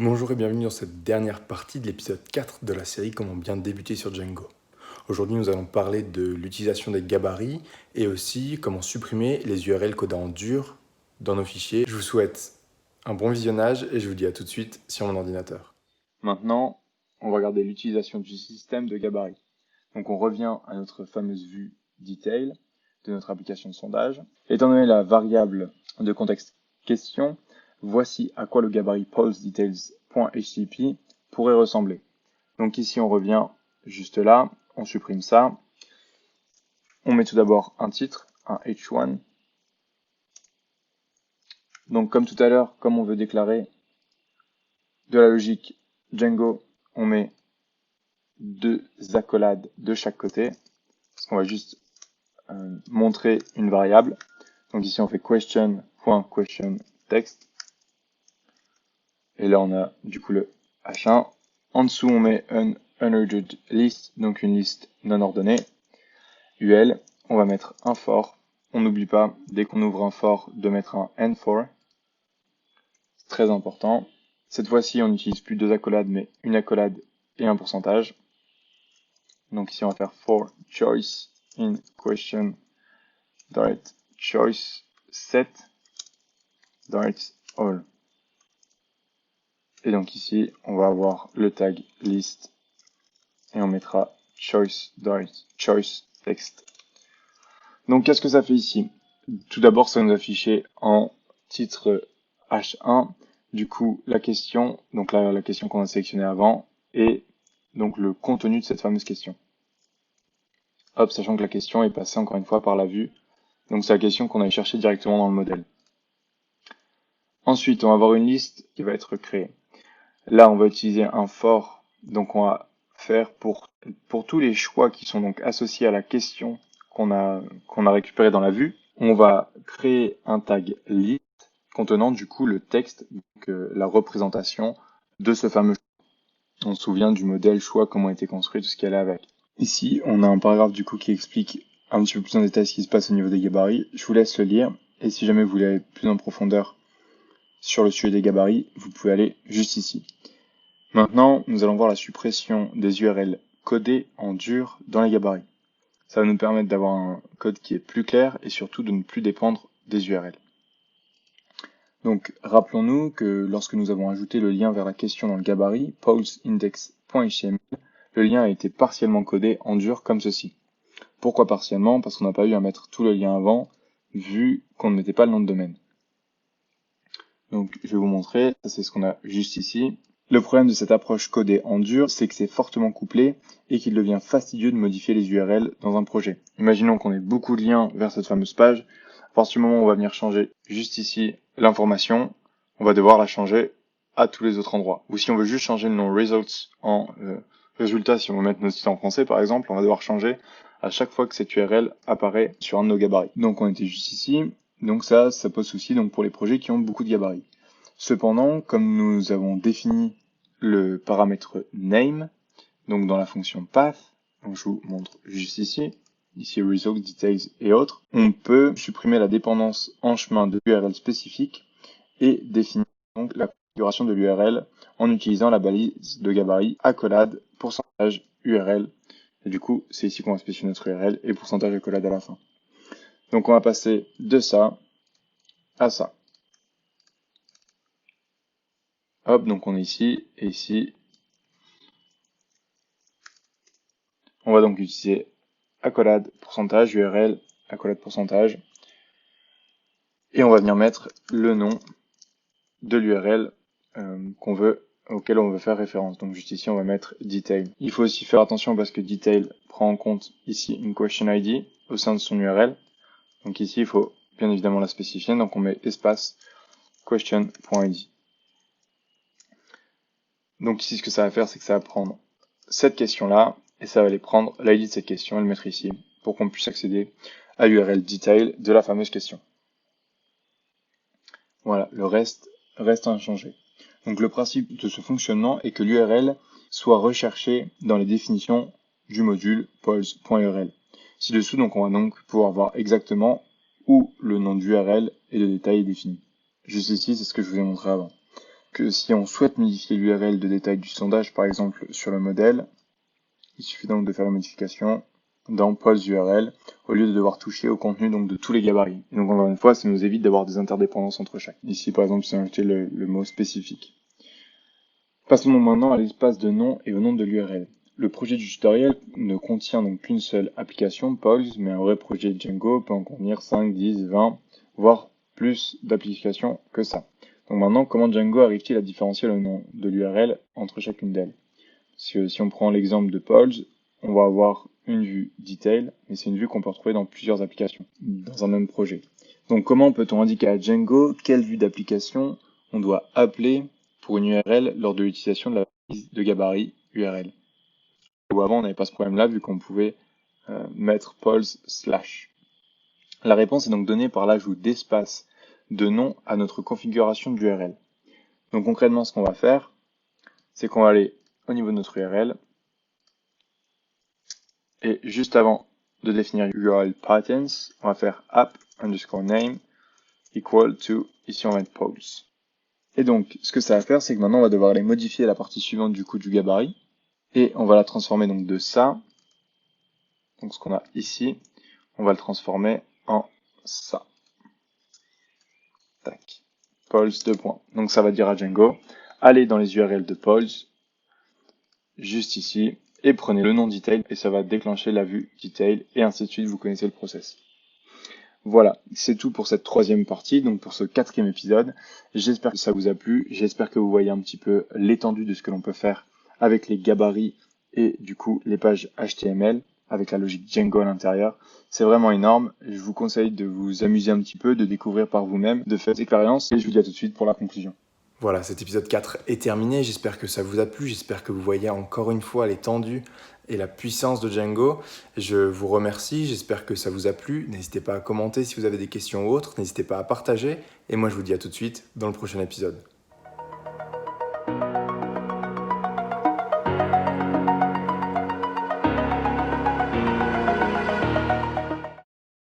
Bonjour et bienvenue dans cette dernière partie de l'épisode 4 de la série Comment bien débuter sur Django. Aujourd'hui, nous allons parler de l'utilisation des gabarits et aussi comment supprimer les URL codés en dur dans nos fichiers. Je vous souhaite un bon visionnage et je vous dis à tout de suite sur mon ordinateur. Maintenant, on va regarder l'utilisation du système de gabarit. Donc on revient à notre fameuse vue detail de notre application de sondage. Étant donné la variable de contexte question, voici à quoi le gabarit posedetails.htp pourrait ressembler. Donc ici on revient juste là, on supprime ça. On met tout d'abord un titre, un h1. Donc comme tout à l'heure, comme on veut déclarer de la logique Django, on met deux accolades de chaque côté, parce qu'on va juste montrer une variable. Donc ici on fait question.questionText. Et là on a du coup le H1. En dessous on met un unordered list, donc une liste non ordonnée. UL, on va mettre un for. On n'oublie pas, dès qu'on ouvre un for, de mettre un N4. C'est très important. Cette fois-ci on n'utilise plus deux accolades, mais une accolade et un pourcentage. Donc ici on va faire for choice in question choice set all. Et donc ici, on va avoir le tag list et on mettra choice text. Donc qu'est-ce que ça fait ici? Tout d'abord, ça nous a affiché en titre H1, du coup la question, donc la question qu'on a sélectionnée avant, et donc le contenu de cette fameuse question. Hop, sachant que la question est passée encore une fois par la vue, donc c'est la question qu'on a chercher directement dans le modèle. Ensuite, on va avoir une liste qui va être créée. Là, on va utiliser un for, donc on va faire pour tous les choix qui sont donc associés à la question qu'on a récupéré dans la vue, on va créer un tag list contenant du coup le texte, donc la représentation de ce fameux choix. On se souvient du modèle choix, comment a été construit, tout ce qui allait avec. Ici, on a un paragraphe du coup qui explique un petit peu plus en détail ce qui se passe au niveau des gabarits. Je vous laisse le lire, et si jamais vous voulez aller plus en profondeur sur le sujet des gabarits, vous pouvez aller juste ici. Maintenant, nous allons voir la suppression des URL codées en dur dans les gabarits. Ça va nous permettre d'avoir un code qui est plus clair et surtout de ne plus dépendre des URL. Donc, rappelons-nous que lorsque nous avons ajouté le lien vers la question dans le gabarit, poseIndex.html, le lien a été partiellement codé en dur comme ceci. Pourquoi partiellement? Parce qu'on n'a pas eu à mettre tout le lien avant, vu qu'on ne mettait pas le nom de domaine. Donc, je vais vous montrer, ça c'est ce qu'on a juste ici. Le problème de cette approche codée en dur, c'est que c'est fortement couplé et qu'il devient fastidieux de modifier les URL dans un projet. Imaginons qu'on ait beaucoup de liens vers cette fameuse page. À partir du moment où on va venir changer juste ici l'information, on va devoir la changer à tous les autres endroits. Ou si on veut juste changer le nom results en résultat, si on veut mettre notre site en français par exemple, on va devoir changer à chaque fois que cette URL apparaît sur un de nos gabarits. Donc on était juste ici. Donc ça pose souci donc pour les projets qui ont beaucoup de gabarits. Cependant, comme nous avons défini le paramètre name, donc dans la fonction path, donc je vous montre juste ici result, details et autres, on peut supprimer la dépendance en chemin de l'URL spécifique et définir donc la configuration de l'URL en utilisant la balise de gabarit accolade pourcentage URL. Et du coup, c'est ici qu'on va spécifier notre URL et pourcentage accolade à la fin. Donc on va passer de ça à ça. Hop, donc on est ici, et ici, on va donc utiliser accolade pourcentage, URL, accolade pourcentage, et on va venir mettre le nom de l'URL auquel on veut faire référence. Donc juste ici, on va mettre detail. Il faut aussi faire attention parce que detail prend en compte ici une question ID au sein de son URL. Donc ici, il faut bien évidemment la spécifier, donc on met espace question.id. Donc ici, ce que ça va faire, c'est que ça va prendre cette question-là, et ça va aller prendre l'ID de cette question et le mettre ici, pour qu'on puisse accéder à l'URL detail de la fameuse question. Voilà, le reste inchangé. Donc le principe de ce fonctionnement est que l'URL soit recherché dans les définitions du module pose.url. Ci-dessous, donc on va donc pouvoir voir exactement où le nom d'URL et le détail est défini. Juste ici, c'est ce que je vous ai montré avant. que si on souhaite modifier l'URL de détail du sondage, par exemple sur le modèle, il suffit donc de faire la modification dans Pulse URL au lieu de devoir toucher au contenu donc de tous les gabarits. Et donc encore une fois, ça nous évite d'avoir des interdépendances entre chaque. Ici par exemple, c'est ajouté le mot spécifique. Passons donc maintenant à l'espace de nom et au nom de l'URL. Le projet du tutoriel ne contient donc qu'une seule application, Pulse, mais un vrai projet Django peut en contenir 5, 10, 20, voire plus d'applications que ça. Donc maintenant, comment Django arrive-t-il à différencier le nom de l'URL entre chacune d'elles? Si on prend l'exemple de Pulse, on va avoir une vue detail, mais c'est une vue qu'on peut retrouver dans plusieurs applications, dans un même projet. Donc comment peut-on indiquer à Django quelle vue d'application on doit appeler pour une URL lors de l'utilisation de la prise de gabarit URL? Ou avant, on n'avait pas ce problème-là vu qu'on pouvait mettre Pulse /. La réponse est donc donnée par l'ajout d'espace de nom à notre configuration d'URL. Donc concrètement, ce qu'on va faire, c'est qu'on va aller au niveau de notre URL et juste avant de définir URL patterns, on va faire app underscore name equal to, ici on va mettre Pulse. Et donc, ce que ça va faire, c'est que maintenant on va devoir aller modifier la partie suivante du coup du gabarit et on va la transformer donc de ça, donc ce qu'on a ici, on va le transformer en ça. Tac. Pulse 2 points. Donc ça va dire à Django, allez dans les URL de Pulse, juste ici, et prenez le nom detail, et ça va déclencher la vue detail, et ainsi de suite, vous connaissez le process. Voilà, c'est tout pour cette troisième partie, donc pour ce quatrième épisode. J'espère que ça vous a plu, j'espère que vous voyez un petit peu l'étendue de ce que l'on peut faire avec les gabarits et du coup les pages HTML avec la logique Django à l'intérieur. C'est vraiment énorme, je vous conseille de vous amuser un petit peu, de découvrir par vous-même, de faire des expériences et je vous dis à tout de suite pour la conclusion. Voilà, cet épisode 4 est terminé, j'espère que ça vous a plu, j'espère que vous voyez encore une fois l'étendue et la puissance de Django. Je vous remercie, j'espère que ça vous a plu, n'hésitez pas à commenter si vous avez des questions ou autres, n'hésitez pas à partager, et moi je vous dis à tout de suite dans le prochain épisode.